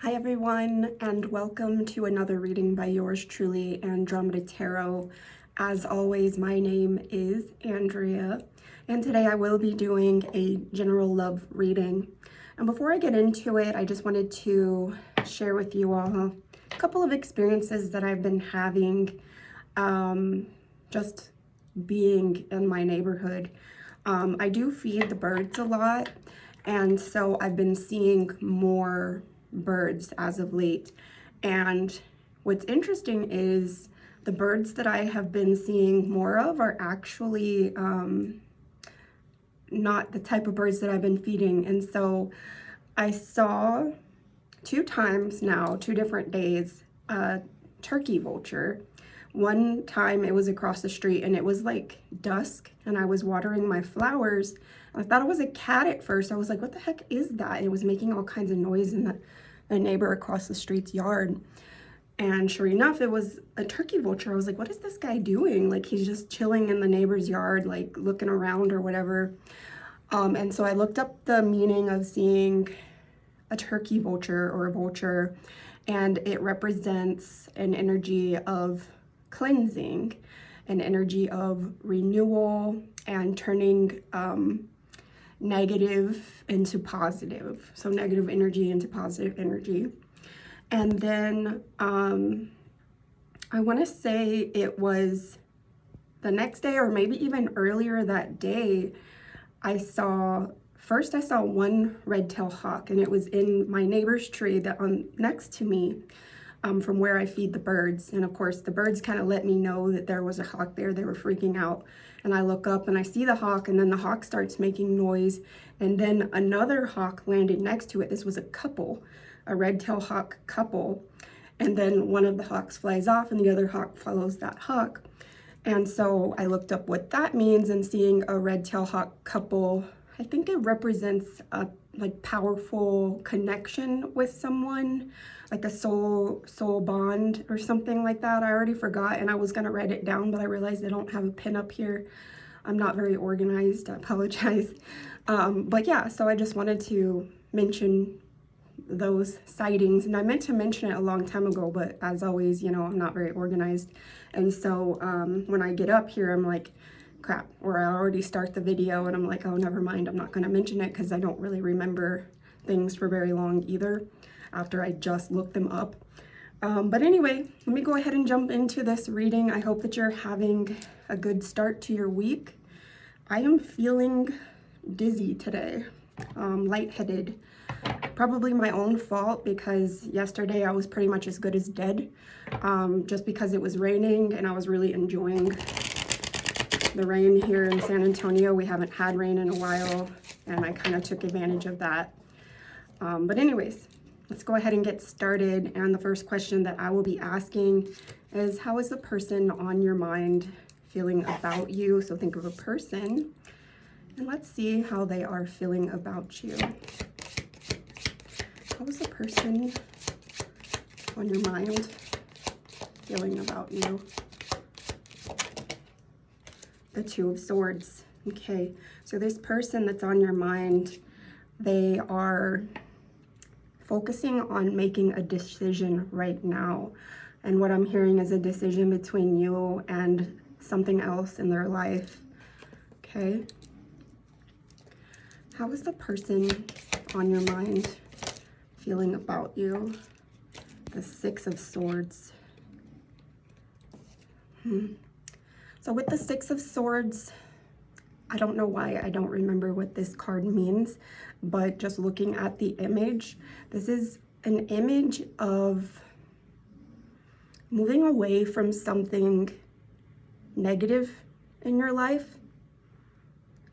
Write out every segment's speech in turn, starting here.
Hi everyone, and welcome to another reading by yours truly, Andromeda Tarot. As always, my name is Andrea, and today I will be doing a general love reading. And before I get into it, I just wanted to share with you all a couple of experiences that I've been having just being in my neighborhood. I do feed the birds a lot, and so I've been seeing more birds as of late. And what's interesting is the birds that I have been seeing more of are actually not the type of birds that I've been feeding. And so I saw 2 times now, 2 different days, a turkey vulture. One time it was across the street and it was like dusk and I was watering my flowers. I thought it was a cat at first. I was like, what the heck is that? It was making all kinds of noise in the neighbor across the street's yard. And sure enough, it was a turkey vulture. I was like, what is this guy doing? Like, he's just chilling in the neighbor's yard, like looking around or whatever. And so I looked up the meaning of seeing a turkey vulture or a vulture, and it represents an energy of cleansing, an energy of renewal, and turning negative into positive. So negative energy into positive energy. And then I want to say it was the next day or maybe even earlier that day, First I saw one red-tailed hawk, and it was in my neighbor's tree that next to me, from where I feed the birds. And of course the birds kind of let me know that there was a hawk there. They were freaking out. And I look up and I see the hawk, and then the hawk starts making noise. And then another hawk landed next to it. This was a couple, a red-tailed hawk couple. And then one of the hawks flies off and the other hawk follows that hawk. And so I looked up what that means, and seeing a red-tailed hawk couple, I think it represents a like powerful connection with someone, like a soul bond or something like that. I already forgot, and I was gonna write it down, but I realized I don't have a pen up here. I'm not very organized, I apologize. But yeah, so I just wanted to mention those sightings, and I meant to mention it a long time ago, but as always, you know, I'm not very organized. And so when I get up here, I'm like, crap, or I already start the video and I'm like, oh, never mind, I'm not going to mention it because I don't really remember things for very long either after I just looked them up. But anyway, let me go ahead and jump into this reading. I hope that you're having a good start to your week. I am feeling dizzy today, lightheaded. Probably my own fault because yesterday I was pretty much as good as dead, just because it was raining and I was really enjoying the rain here in San Antonio. We haven't had rain in a while, and I kind of took advantage of that. But anyways, let's go ahead and get started. And the first question that I will be asking is, how is the person on your mind feeling about you? So think of a person, and let's see how they are feeling about you. How is the person on your mind feeling about you? The Two of Swords. Okay, so this person that's on your mind, they are focusing on making a decision right now. And what I'm hearing is a decision between you and something else in their life. Okay. How is the person on your mind feeling about you? The Six of Swords. So with the Six of Swords, I don't know why I don't remember what this card means, but just looking at the image, this is an image of moving away from something negative in your life.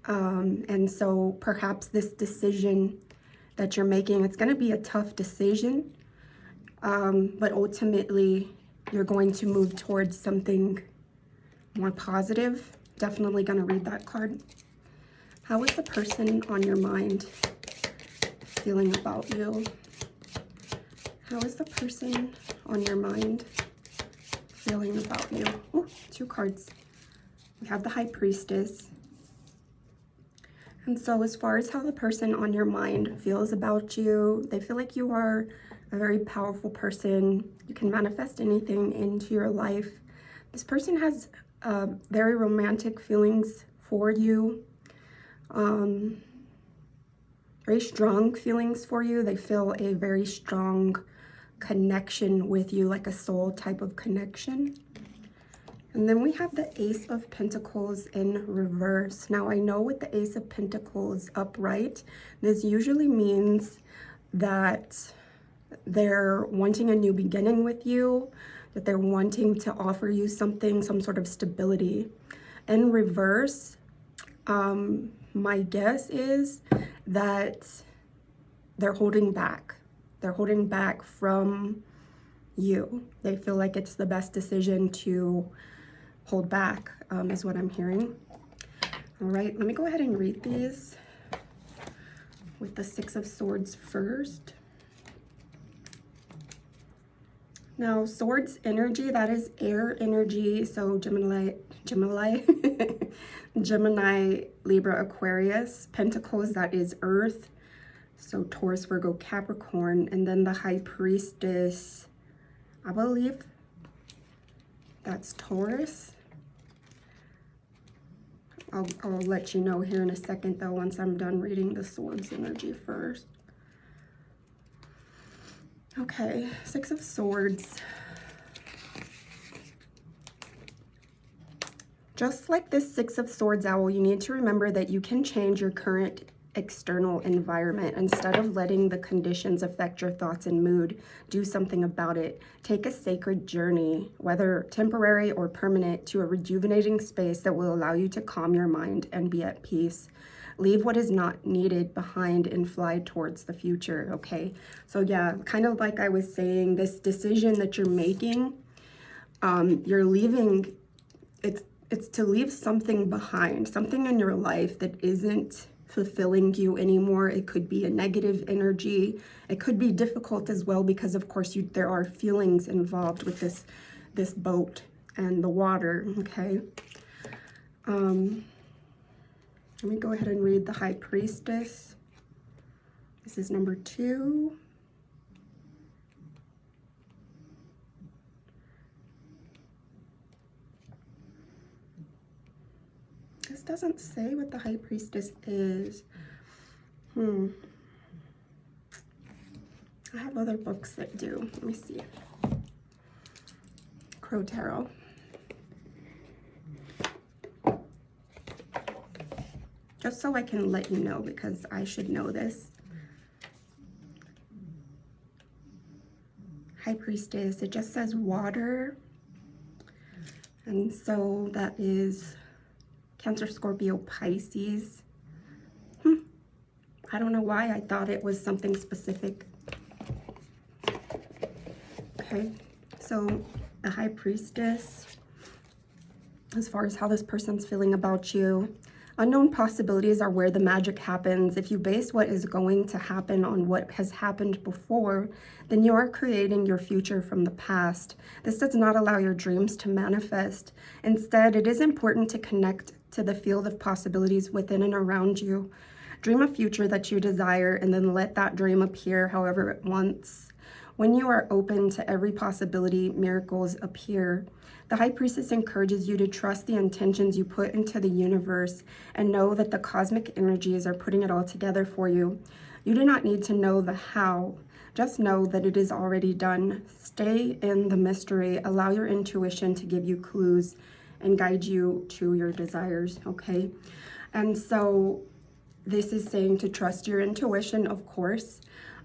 And so perhaps this decision that you're making, it's going to be a tough decision, but ultimately you're going to move towards something more positive. Definitely going to read that card. How is the person on your mind feeling about you? How is the person on your mind feeling about you? Oh, 2 cards. We have the High Priestess, And so as far as how the person on your mind feels about you, they feel like you are a very powerful person. You can manifest anything into your life. This person has very romantic feelings for you, very strong feelings for you. They feel a very strong connection with you, like a soul type of connection. And then we have the Ace of Pentacles in reverse. Now, I know with the Ace of Pentacles upright, this usually means that they're wanting a new beginning with you, that they're wanting to offer you something, some sort of stability. In reverse, my guess is that they're holding back. They're holding back from you. They feel like it's the best decision to hold back, is what I'm hearing. All right, let me go ahead and read these with the Six of Swords first. Now, Swords energy, that is air energy. So Gemini, Libra, Aquarius. Pentacles, that is earth. So Taurus, Virgo, Capricorn. And then the High Priestess, I believe that's Taurus. I'll let you know here in a second though, once I'm done reading the Swords energy first. Okay, Six of Swords. Just like this Six of Swords owl, you need to remember that you can change your current external environment. Instead of letting the conditions affect your thoughts and mood, do something about it. Take a sacred journey, whether temporary or permanent, to a rejuvenating space that will allow you to calm your mind and be at peace. Leave what is not needed behind and fly towards the future, okay? So yeah, kind of like I was saying, this decision that you're making, you're leaving, it's to leave something behind, something in your life that isn't fulfilling you anymore. It could be a negative energy. It could be difficult as well because of course there are feelings involved with this boat and the water, okay? Let me go ahead and read the High Priestess. This is number 2. This doesn't say what the High Priestess is. I have other books that do. Let me see. Crow Tarot. Just so I can let you know, because I should know this. High Priestess, it just says water. And so that is Cancer, Scorpio, Pisces. I don't know why I thought it was something specific. Okay, so the High Priestess, as far as how this person's feeling about you, unknown possibilities are where the magic happens. If you base what is going to happen on what has happened before, then you are creating your future from the past. This does not allow your dreams to manifest. Instead, it is important to connect to the field of possibilities within and around you. Dream a future that you desire and then let that dream appear however it wants. When you are open to every possibility, miracles appear. The High Priestess encourages you to trust the intentions you put into the universe and know that the cosmic energies are putting it all together for you. You do not need to know the how. Just know that it is already done. Stay in the mystery. Allow your intuition to give you clues and guide you to your desires, okay? And so this is saying to trust your intuition, of course,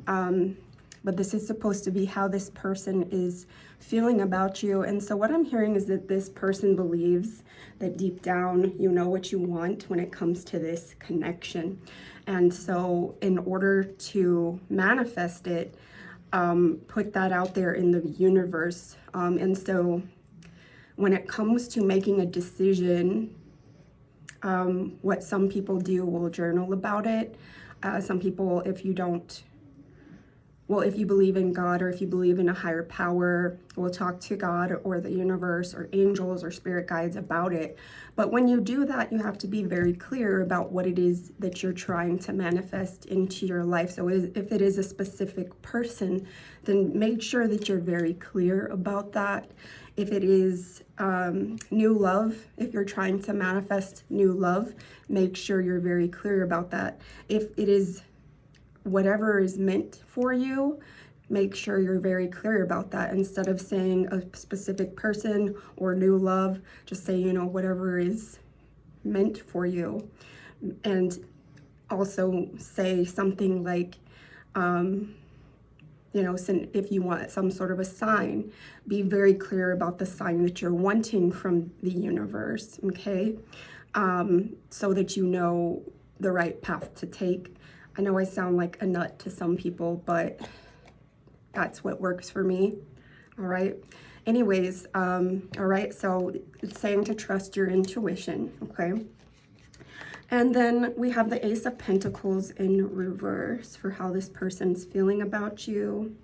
but this is supposed to be how this person is feeling about you. And so what I'm hearing is that this person believes that deep down you know what you want when it comes to this connection. And so in order to manifest it, put that out there in the universe. And so when it comes to making a decision, what some people do will journal about it. Some people, if you don't well, if you believe in God or if you believe in a higher power, we'll talk to God or the universe or angels or spirit guides about it. But when you do that, you have to be very clear about what it is that you're trying to manifest into your life. So if it is a specific person, then make sure that you're very clear about that. If it is new love, if you're trying to manifest new love, make sure you're very clear about that. If it is whatever is meant for you, make sure you're very clear about that. Instead of saying a specific person or new love, just say, whatever is meant for you. And also say something like, if you want some sort of a sign, be very clear about the sign that you're wanting from the universe, okay? So that you know the right path to take. I know I sound like a nut to some people, but that's what works for me, all right? Anyways, all right, so it's saying to trust your intuition, okay? And then we have the Ace of Pentacles in reverse for how this person's feeling about you.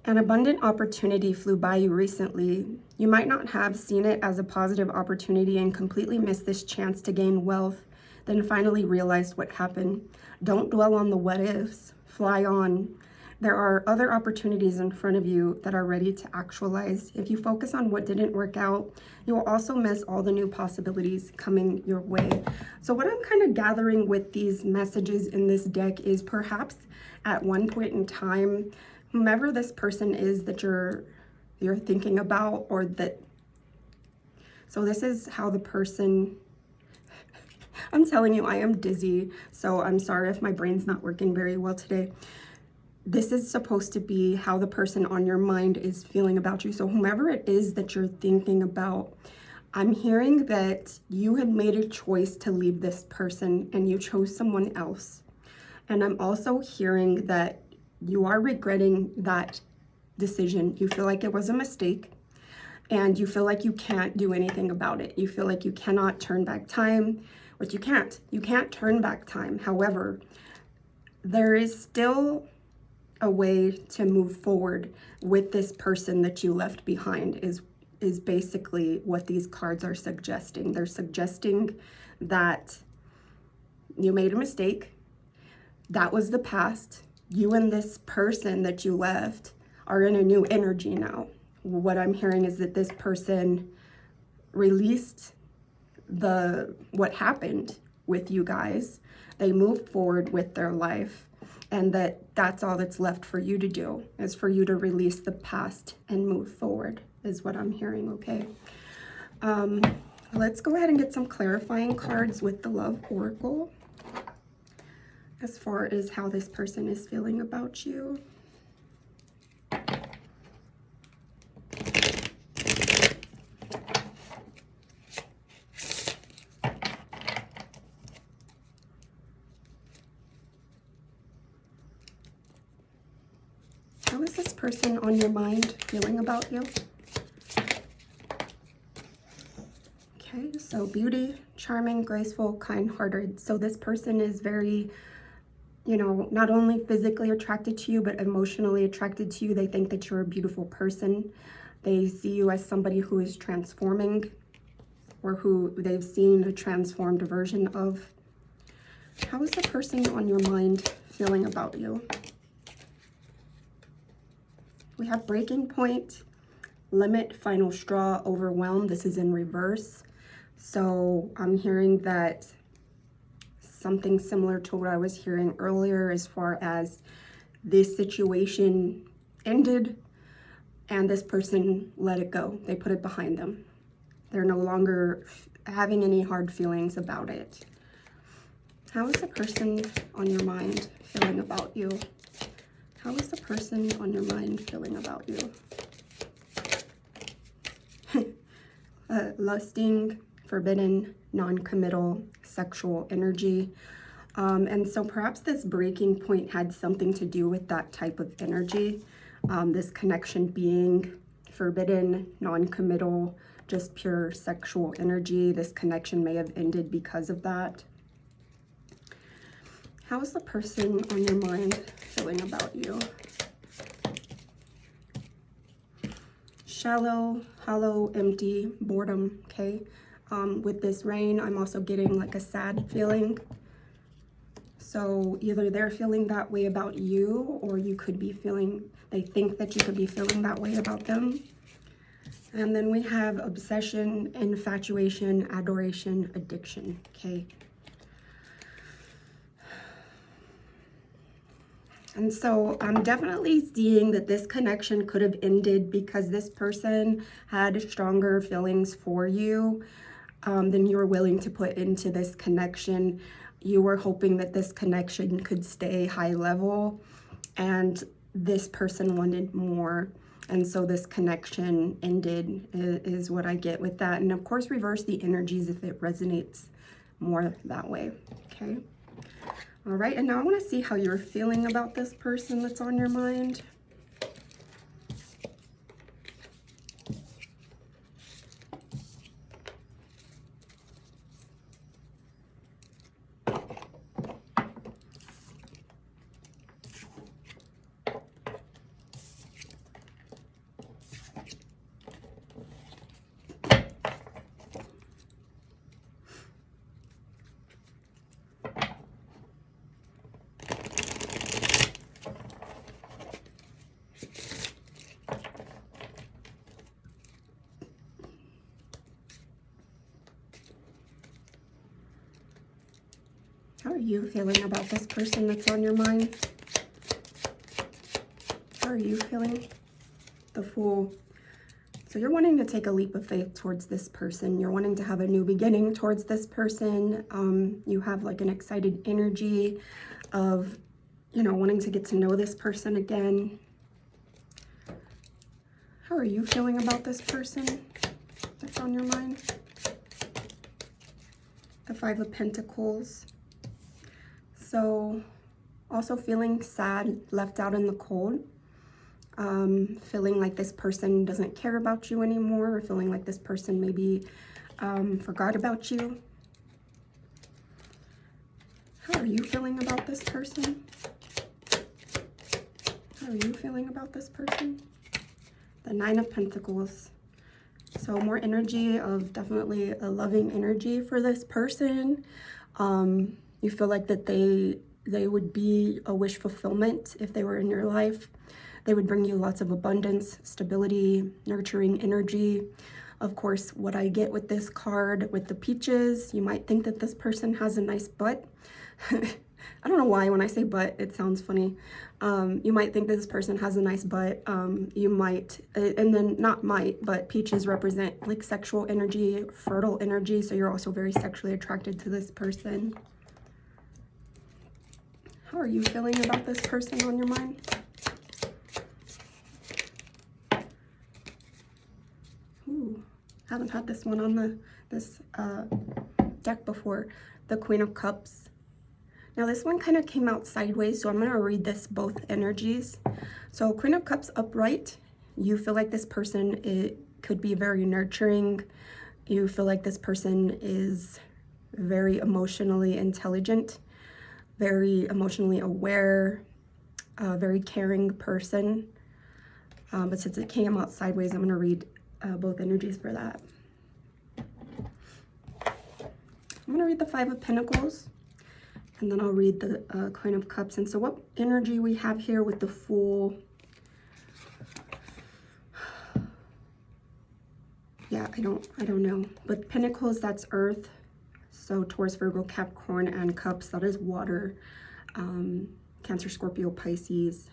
An abundant opportunity flew by you recently. You might not have seen it as a positive opportunity and completely missed this chance to gain wealth, then finally realized what happened. Don't dwell on the what ifs. Fly on. There are other opportunities in front of you that are ready to actualize. If you focus on what didn't work out, you will also miss all the new possibilities coming your way. So what I'm kind of gathering with these messages in this deck is perhaps at one point in time, whomever this person is that you're thinking about, or that, so this is how the person, I'm telling you, I am dizzy, so I'm sorry if my brain's not working very well today. This is supposed to be how the person on your mind is feeling about you. So whomever it is that you're thinking about, I'm hearing that you had made a choice to leave this person and you chose someone else. And I'm also hearing that you are regretting that decision. You feel like it was a mistake and you feel like you can't do anything about it. You feel like you cannot turn back time, which you can't. You can't turn back time. However, there is still a way to move forward with this person that you left behind is basically what these cards are suggesting. They're suggesting that you made a mistake. That was the past. You and this person that you left are in a new energy now. What I'm hearing is that this person released what happened with you guys. They moved forward with their life, and that's all that's left for you to do, is for you to release the past and move forward, is what I'm hearing, okay? Let's go ahead and get some clarifying cards with the Love Oracle as far as how this person is feeling about you. How is this person on your mind feeling about you? Okay, so beauty, charming, graceful, kind-hearted. So this person is very, not only physically attracted to you, but emotionally attracted to you. They think that you're a beautiful person. They see you as somebody who is transforming, or who they've seen a transformed version of. How is the person on your mind feeling about you? We have breaking point, limit, final straw, overwhelmed. This is in reverse. So I'm hearing that something similar to what I was hearing earlier, as far as this situation ended and this person let it go. They put it behind them. They're no longer having any hard feelings about it. How is the person on your mind feeling about you? How is the person on your mind feeling about you? Lusting, forbidden, non-committal, sexual energy. And so perhaps this breaking point had something to do with that type of energy. This connection being forbidden, non-committal, just pure sexual energy. This connection may have ended because of that. How is the person on your mind feeling about you? Shallow, hollow, empty, boredom, okay? With this rain, I'm also getting like a sad feeling. So either they're feeling that way about you, or you could be feeling, they think that you could be feeling that way about them. And then we have obsession, infatuation, adoration, addiction, okay? And so I'm definitely seeing that this connection could have ended because this person had stronger feelings for you than you were willing to put into this connection. You were hoping that this connection could stay high level, and this person wanted more. And so this connection ended is what I get with that. And of course, reverse the energies if it resonates more that way, okay? All right, and now I want to see how you're feeling about this person that's on your mind. How are you feeling about this person that's on your mind? How are you feeling? The Fool. So you're wanting to take a leap of faith towards this person. You're wanting to have a new beginning towards this person. You have like an excited energy of, you know, wanting to get to know this person again. How are you feeling about this person that's on your mind? The Five of Pentacles. So also feeling sad, left out in the cold. Feeling like this person doesn't care about you anymore, or feeling like this person maybe forgot about you. How are you feeling about this person? How are you feeling about this person? The Nine of Pentacles. So more energy of definitely a loving energy for this person. You feel like that they would be a wish fulfillment if they were in your life. They would bring you lots of abundance, stability, nurturing energy. Of course, what I get with this card with the peaches, you might think that this person has a nice butt. I don't know why when I say butt, it sounds funny. You might think that this person has a nice butt. You might, and then not might, but peaches represent like sexual energy, fertile energy. So you're also very sexually attracted to this person. How are you feeling about this person on your mind? Ooh, haven't had this one on this deck before. The Queen of Cups. Now this one kind of came out sideways, so I'm going to read this both energies. So Queen of Cups upright, you feel like this person, it could be very nurturing. You feel like this person is very emotionally intelligent, very emotionally aware, very caring person. But since it came out sideways, I'm going to read both energies for that. I'm going to read the Five of Pentacles, and then I'll read the Queen of Cups. And so what energy we have here with the Fool. Yeah, I don't know. But Pentacles, that's Earth. So Taurus, Virgo, Capricorn, and Cups, that is water. Cancer, Scorpio, Pisces.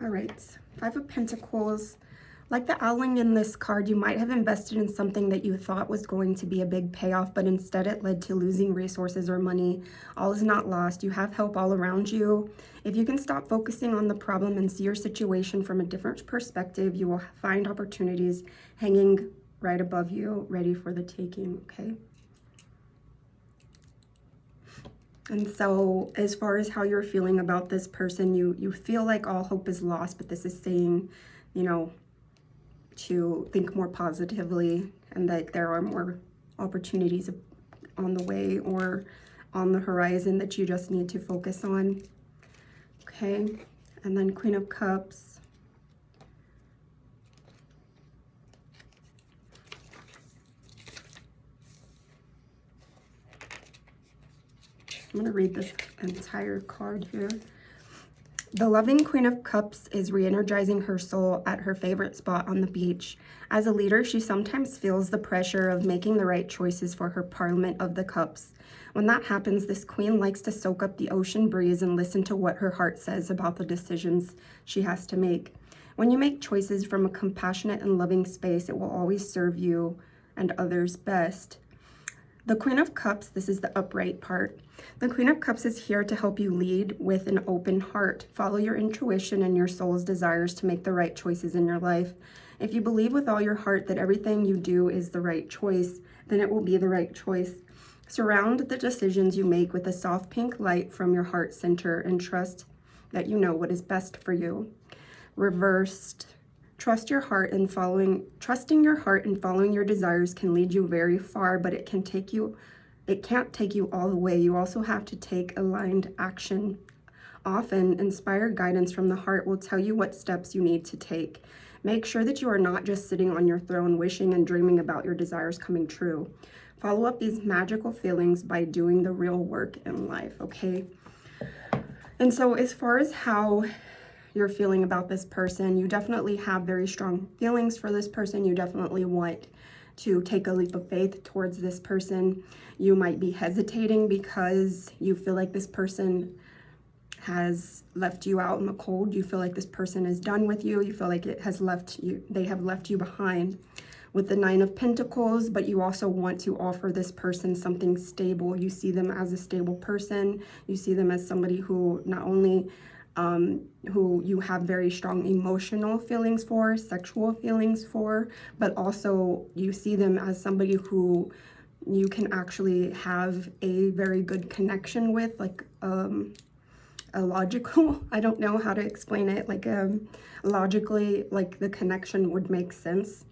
All right, Five of Pentacles. Like the owling in this card, you might have invested in something that you thought was going to be a big payoff, but instead it led to losing resources or money. All is not lost. You have help all around you. If you can stop focusing on the problem and see your situation from a different perspective, you will find opportunities hanging right above you, ready for the taking, okay? And so as far as how you're feeling about this person, you feel like all hope is lost, but this is saying, you know, to think more positively and that there are more opportunities on the way or on the horizon that you just need to focus on. Okay, and then Queen of Cups. I'm going to read this entire card here. The loving Queen of Cups is re-energizing her soul at her favorite spot on the beach. As a leader, she sometimes feels the pressure of making the right choices for her Parliament of the Cups. When that happens, this queen likes to soak up the ocean breeze and listen to what her heart says about the decisions she has to make. When you make choices from a compassionate and loving space, it will always serve you and others best. The Queen of Cups, this is the upright part. The Queen of Cups is here to help you lead with an open heart. Follow your intuition and your soul's desires to make the right choices in your life. If you believe with all your heart that everything you do is the right choice, then it will be the right choice. Surround the decisions you make with a soft pink light from your heart center and trust that you know what is best for you. Reversed. Trusting your heart and following your desires can lead you very far, but it can't take you all the way. You also have to take aligned action. Often, inspired guidance from the heart will tell you what steps you need to take. Make sure that you are not just sitting on your throne wishing and dreaming about your desires coming true. Follow up these magical feelings by doing the real work in life, okay? And so as far as how you're feeling about this person, you definitely have very strong feelings for this person. You definitely want to take a leap of faith towards this person. You might be hesitating because you feel like this person has left you out in the cold. You feel like this person is done with you. You feel like they have left you behind with the Nine of Pentacles, but you also want to offer this person something stable. You see them as a stable person. You see them as somebody who not only who you have very strong emotional feelings for, sexual feelings for, but also you see them as somebody who you can actually have a very good connection with, like a logical, I don't know how to explain it, like logically, like the connection would make sense.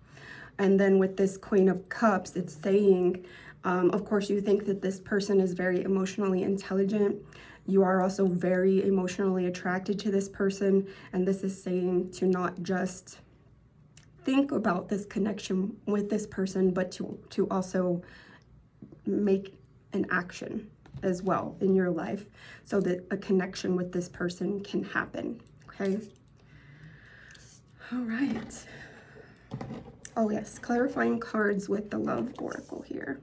And then with this Queen of Cups, it's saying, of course, you think that this person is very emotionally intelligent. You are also very emotionally attracted to this person. And this is saying to not just think about this connection with this person, but to also make an action as well in your life so that a connection with this person can happen, okay? All right. Oh yes, clarifying cards with the Love Oracle here.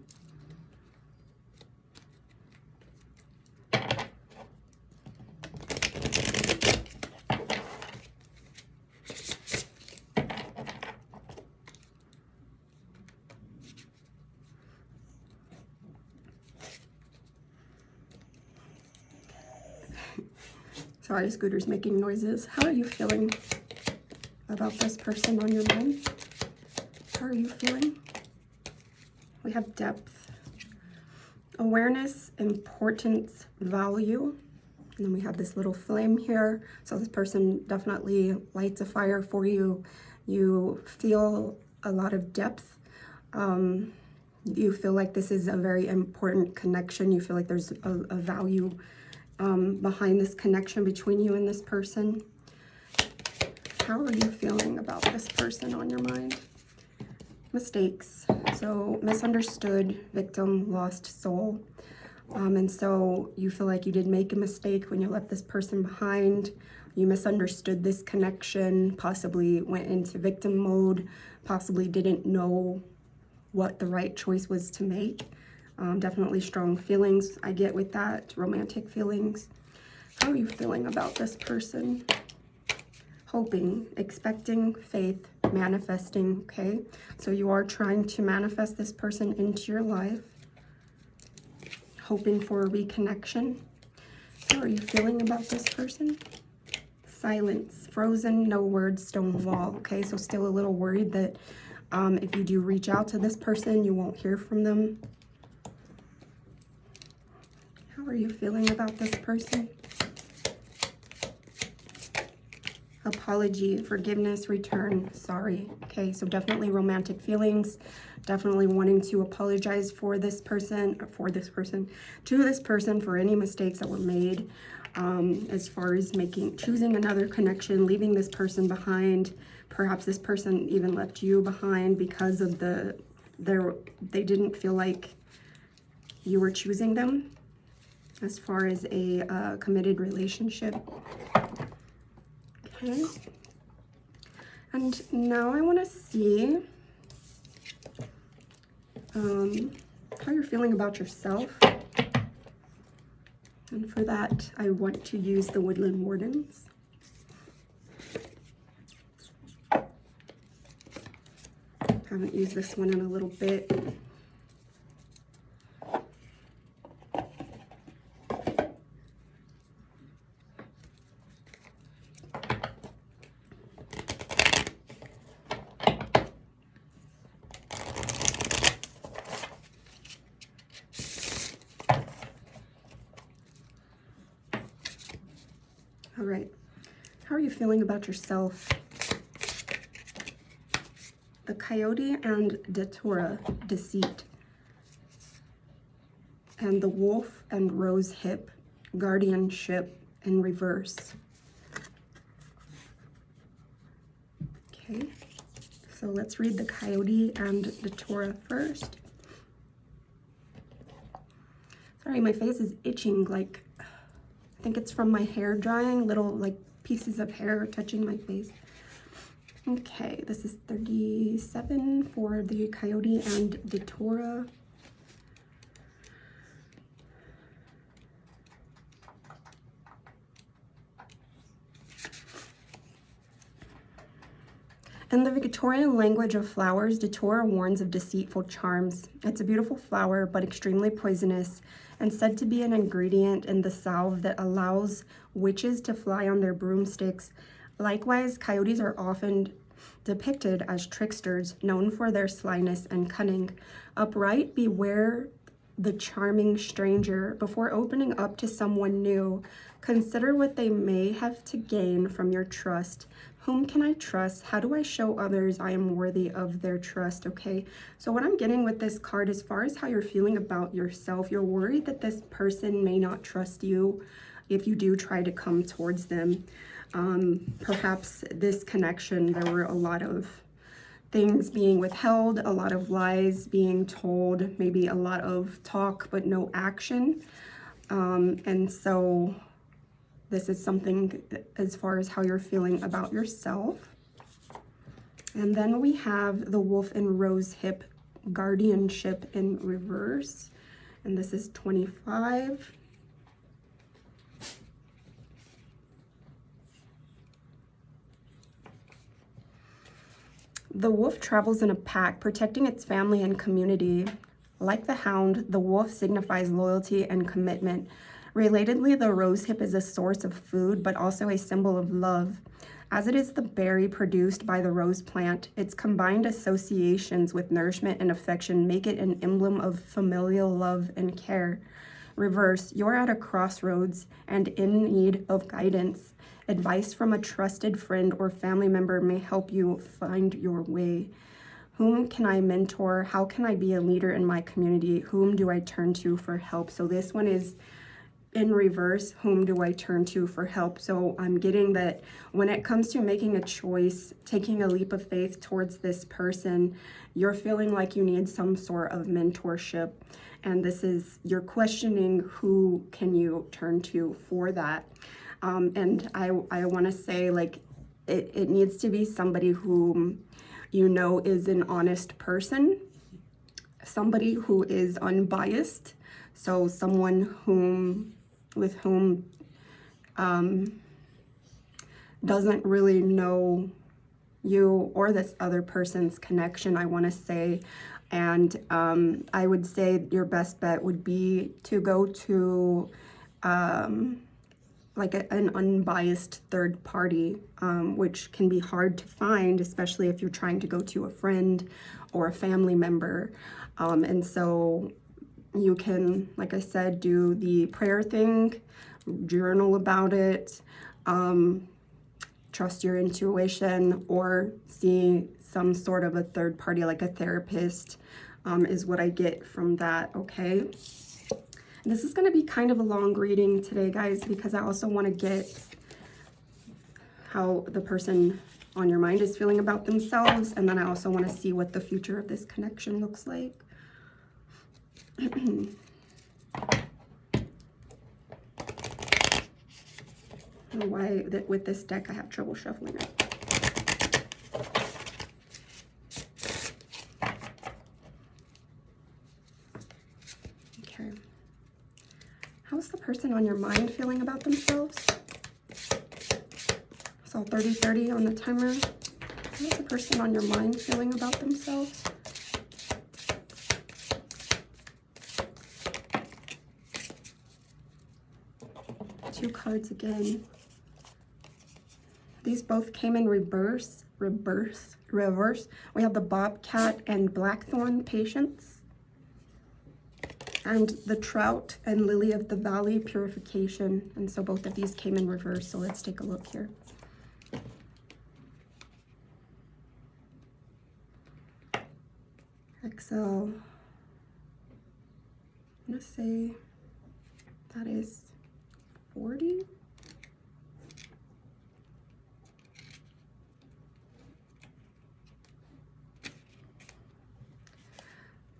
Sorry, Scooter's making noises. How are you feeling about this person on your mind? How are you feeling? We have depth, awareness, importance, value. And then we have this little flame here. So this person definitely lights a fire for you. You feel a lot of depth. You feel like this is a very important connection. You feel like there's a value behind this connection between you and this person. How are you feeling about this person on your mind? Mistakes. So misunderstood, victim, lost soul. And so you feel like you did make a mistake when you left this person behind. You misunderstood this connection, possibly went into victim mode, possibly didn't know what the right choice was to make. Definitely strong feelings I get with that, romantic feelings. How are you feeling about this person? Hoping, expecting, faith, manifesting, okay? So you are trying to manifest this person into your life. Hoping for a reconnection. How are you feeling about this person? Silence, frozen, no words, stone wall, okay? So still a little worried that if you do reach out to this person, you won't hear from them. How are you feeling about this person? Apology, forgiveness, return, sorry. Okay, so definitely romantic feelings, definitely wanting to apologize to this person for any mistakes that were made, as far as choosing another connection, leaving this person behind. Perhaps this person even left you behind because of they didn't feel like you were choosing them as far as a committed relationship. Okay, and now I want to see how you're feeling about yourself. And for that, I want to use the Woodland Wardens. Haven't used this one in a little bit. All right, how are you feeling about yourself? The Coyote and Datura, Deceit. And the Wolf and Rose Hip, Guardianship in reverse. Okay, so let's read the Coyote and Datura first. Sorry, my face is itching, like, I think it's from my hair drying, little like pieces of hair touching my face. Okay, this is 37 for the Coyote and Datura. In the Victorian language of flowers, Datura warns of deceitful charms. It's a beautiful flower, but extremely poisonous, and said to be an ingredient in the salve that allows witches to fly on their broomsticks. Likewise, coyotes are often depicted as tricksters, known for their slyness and cunning. Upright, beware the charming stranger. Before opening up to someone new, consider what they may have to gain from your trust. Whom can I trust? How do I show others I am worthy of their trust? Okay, so what I'm getting with this card, as far as how you're feeling about yourself, you're worried that this person may not trust you if you do try to come towards them. Perhaps this connection, there were a lot of things being withheld, a lot of lies being told, maybe a lot of talk but no action. And so this is something as far as how you're feeling about yourself. And then we have the Wolf and Rose Hip, Guardianship in reverse. And this is 25. The wolf travels in a pack, protecting its family and community. Like the hound, the wolf signifies loyalty and commitment. Relatedly, the rose hip is a source of food, but also a symbol of love. As it is the berry produced by the rose plant, its combined associations with nourishment and affection make it an emblem of familial love and care. Reverse, you're at a crossroads and in need of guidance. Advice from a trusted friend or family member may help you find your way. Whom can I mentor? How can I be a leader in my community? Whom do I turn to for help? So this one is in reverse. Whom do I turn to for help? So I'm getting that when it comes to making a choice, taking a leap of faith towards this person, you're feeling like you need some sort of mentorship. And this is, you're questioning who can you turn to for that. And I want to say, like, it needs to be somebody whom you know is an honest person, somebody who is unbiased, so someone with whom doesn't really know you or this other person's connection, I want to say. And I would say your best bet would be to go to like an unbiased third party, which can be hard to find, especially if you're trying to go to a friend or a family member. And so, You can, like I said, do the prayer thing, journal about it, trust your intuition, or see some sort of a third party, like a therapist, is what I get from that, okay? This is going to be kind of a long reading today, guys, because I also want to get how the person on your mind is feeling about themselves, and then I also want to see what the future of this connection looks like. I don't know why that with this deck I have trouble shuffling it. Okay. How's the person on your mind feeling about themselves? I saw 30-30 on the timer. How's the person on your mind feeling about themselves? Two cards again. These both came in reverse. We have the Bobcat and Blackthorn Patience. And the Trout and Lily of the Valley Purification. And so both of these came in reverse. So let's take a look here. Excel. I'm going to say that is 40.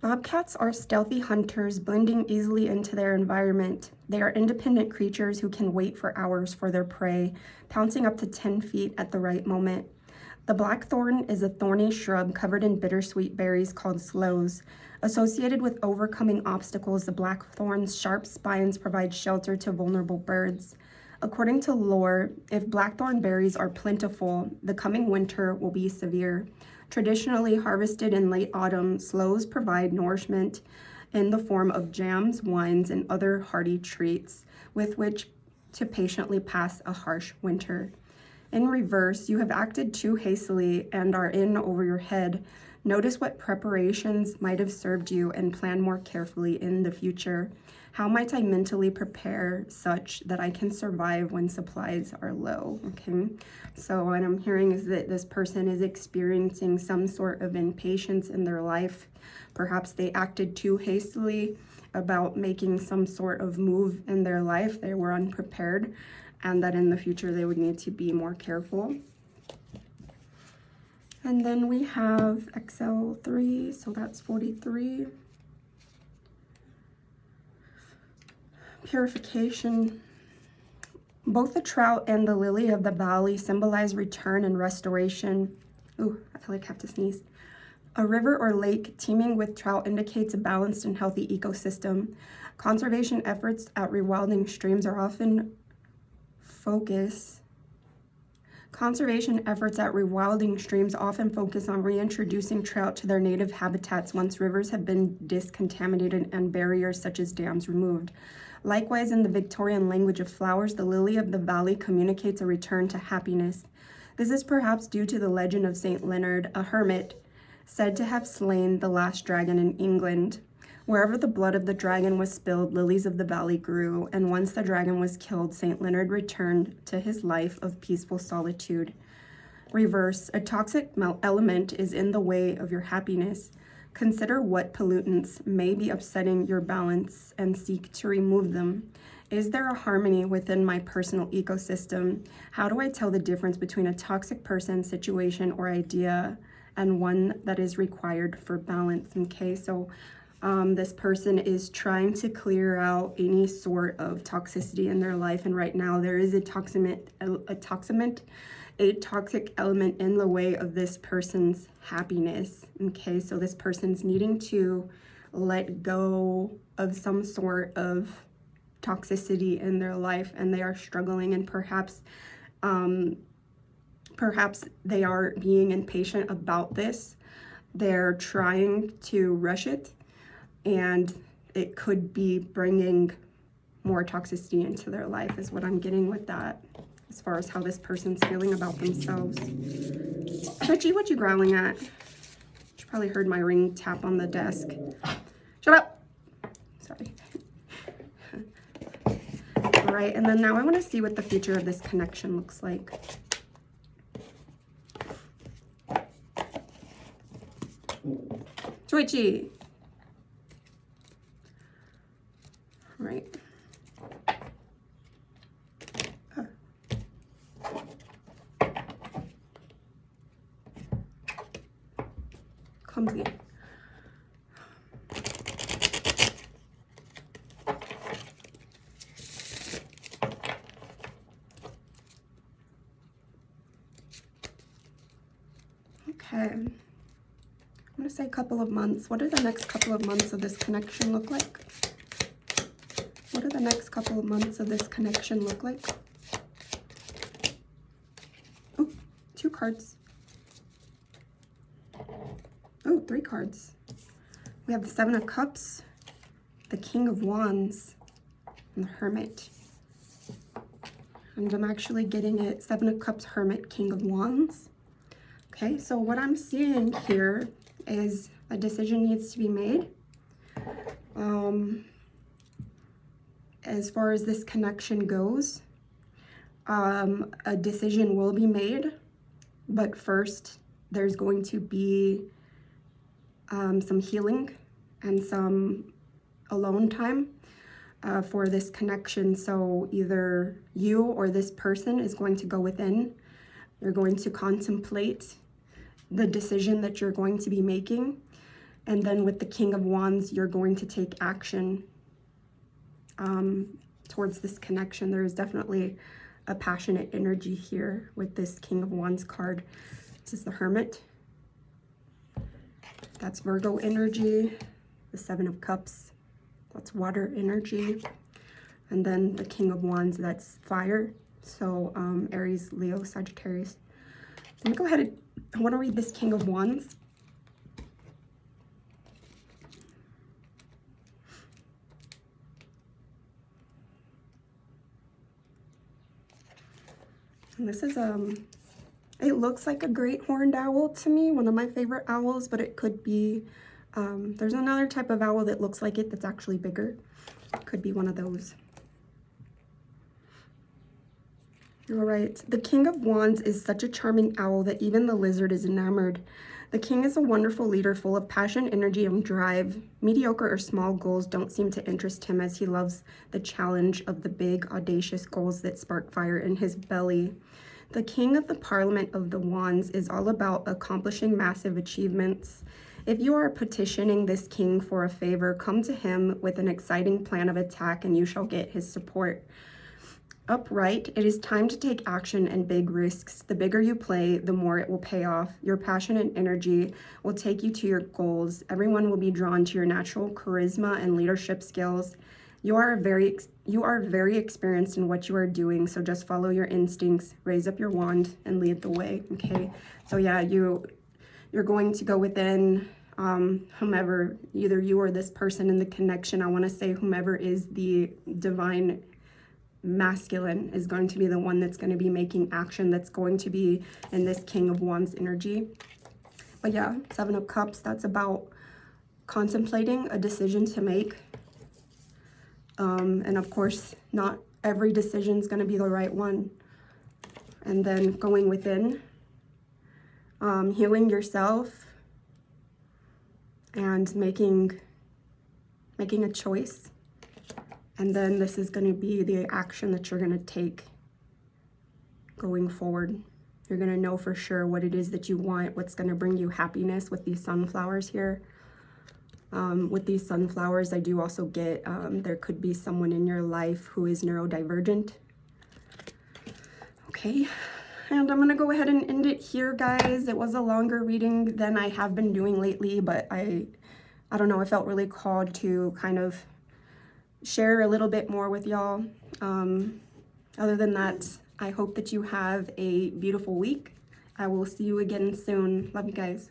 Bobcats are stealthy hunters, blending easily into their environment. They are independent creatures who can wait for hours for their prey, pouncing up to 10 feet at the right moment. The blackthorn is a thorny shrub covered in bittersweet berries called sloes. Associated with overcoming obstacles, the blackthorn's sharp spines provide shelter to vulnerable birds. According to lore, if blackthorn berries are plentiful, the coming winter will be severe. Traditionally harvested in late autumn, sloes provide nourishment in the form of jams, wines, and other hearty treats with which to patiently pass a harsh winter. In reverse, you have acted too hastily and are in over your head. Notice what preparations might have served you and plan more carefully in the future. How might I mentally prepare such that I can survive when supplies are low? Okay, so what I'm hearing is that this person is experiencing some sort of impatience in their life. Perhaps they acted too hastily about making some sort of move in their life. They were unprepared, and that in the future they would need to be more careful. And then we have XL3, so that's 43. Purification. Both the trout and the lily of the valley symbolize return and restoration. Ooh, I feel like I have to sneeze. A river or lake teeming with trout indicates a balanced and healthy ecosystem. Conservation efforts at rewilding streams often focus on reintroducing trout to their native habitats once rivers have been discontaminated and barriers such as dams removed. Likewise, in the Victorian language of flowers, the lily of the valley communicates a return to happiness. This is perhaps due to the legend of Saint Leonard, a hermit, said to have slain the last dragon in England. Wherever the blood of the dragon was spilled, lilies of the valley grew, and once the dragon was killed, Saint Leonard returned to his life of peaceful solitude. Reverse, a toxic element is in the way of your happiness. Consider what pollutants may be upsetting your balance and seek to remove them. Is there a harmony within my personal ecosystem? How do I tell the difference between a toxic person, situation, or idea and one that is required for balance? Okay, so this person is trying to clear out any sort of toxicity in their life, and right now there is a toxic element in the way of this person's happiness. Okay, so this person's needing to let go of some sort of toxicity in their life, and they are struggling, and perhaps they are being impatient about this. They're trying to rush it, and it could be bringing more toxicity into their life is what I'm getting with that, as far as how this person's feeling about themselves. Richie, what you growling at? You probably heard my ring tap on the desk. Shut up. Sorry. All right, and then now I want to see what the future of this connection looks like. Twitchy. All right. Clumsy. Okay. I'm going to say a couple of months. What do the next couple of months of this connection look like? What do the next couple of months of this connection look like? Oh, 2 cards. Oh, 3 cards. We have the 7 of Cups, the King of Wands, and the Hermit. And I'm actually getting it 7 of Cups, Hermit, King of Wands. Okay, so what I'm seeing here is a decision needs to be made. As far as this connection goes, a decision will be made, but first there's going to be some healing and some alone time for this connection. So either you or this person is going to go within. You're going to contemplate the decision that you're going to be making. And then with the King of Wands, you're going to take action towards this connection. There is definitely a passionate energy here with this King of Wands card. This is the Hermit. That's Virgo energy. The 7 of Cups, that's water energy. And then the King of Wands, that's fire. So Aries, Leo, Sagittarius. Let me go ahead and I want to read this King of Wands. And this is it looks like a great horned owl to me, one of my favorite owls, but it could be there's another type of owl that looks like it that's actually bigger. Could be one of those. All right, the King of Wands is such a charming owl that even the lizard is enamored. The king is a wonderful leader full of passion, energy, and drive. Mediocre or small goals don't seem to interest him, as he loves the challenge of the big, audacious goals that spark fire in his belly. The king of the Parliament of the Wands is all about accomplishing massive achievements. If you are petitioning this king for a favor, come to him with an exciting plan of attack and you shall get his support. Upright, it is time to take action and big risks. The bigger you play, the more it will pay off. Your passion and energy will take you to your goals. Everyone will be drawn to your natural charisma and leadership skills. You are very experienced in what you are doing, so just follow your instincts, raise up your wand, and lead the way. Okay, so yeah, you're going to go within whomever, either you or this person in the connection. I want to say whomever is the divine masculine is going to be the one that's going to be making action, that's going to be in this King of Wands energy. But yeah, 7 of Cups, that's about contemplating a decision to make. And of course, not every decision is going to be the right one. And then going within, healing yourself, and making a choice. And then this is going to be the action that you're going to take going forward. You're going to know for sure what it is that you want, what's going to bring you happiness with these sunflowers here. With these sunflowers, I do also get there could be someone in your life who is neurodivergent. Okay, and I'm going to go ahead and end it here, guys. It was a longer reading than I have been doing lately, but I don't know, I felt really called to kind of share a little bit more with y'all. Other than that, I hope that you have a beautiful week. I will see you again soon. Love you guys.